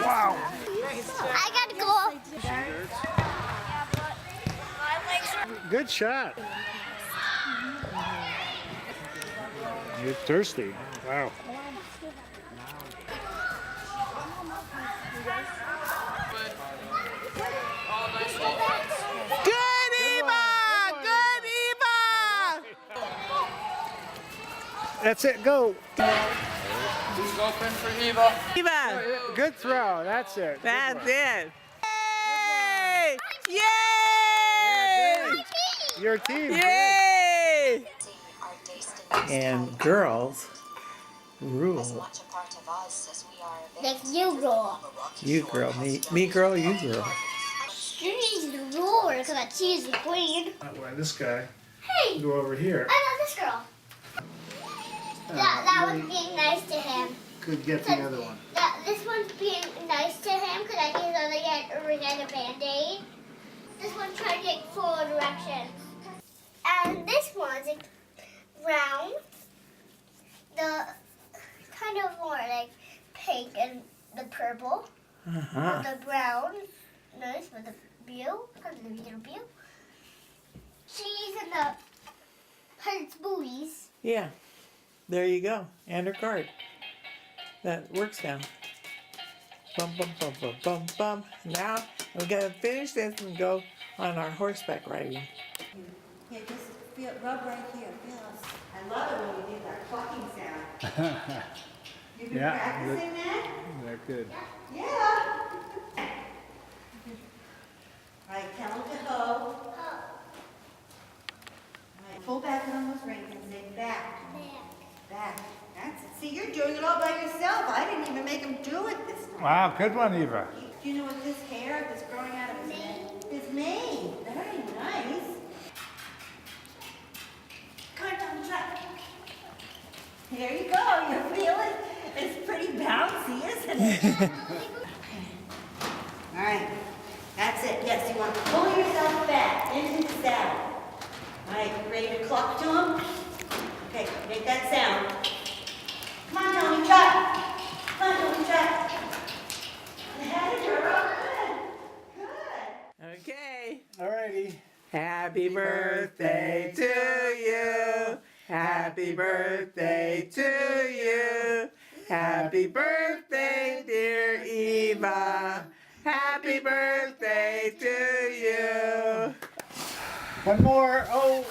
Wow. I gotta go. Good shot. You're thirsty. Wow. Good, Eva! Good, Eva! That's it. Go. Who's open for Eva? Eva! Good throw. That's it. Good That's one. it. Yay! Yay! Your team. Yay! And girls rule. Like you girl. You girl, me girl, you girl. You need the ruler because she's the queen. Well, this guy. Hey, Go over here. I love this girl. That one's being nice to him. Could get the other one. This one's being nice to him because I can only get a ring and a band-aid. This one's trying to take full directions. And this one's like brown. The kind of more like pink and the purple. The brown. Nice with the blue. Kind of the little blue. She's in the Pirate's Booties. Yeah. There you go. And her card. That works now. Bum, bum, bum, bum, bum, bum. Now we're going to finish this and go on our horseback riding. Yeah, just feel, rub right here. Feel us. I love it when you do that clucking sound. You've been practicing that? They're good. Yeah. All right, tell them to hoe. All right, pull back on those reins and say back. Back. That's it. See, you're doing it all by yourself. I didn't even make him do it this time. Wow, good one, Eva. Do you know what this hair that's growing out of his head? His mane. Very nice. Come on, Tom, try. There you go. You feel it? It's pretty bouncy, isn't it? All right. That's it. Yes, you want to pull yourself back into the saddle. All right, ready to cluck to him? Okay, make that sound. Come on, Tony, trot. Come on, Tony, trot. Ahead, girl. Good. Good. Okay. Alrighty. Happy birthday to you. Happy birthday to you. Happy birthday, dear Eva. Happy birthday to you. One more. Oh.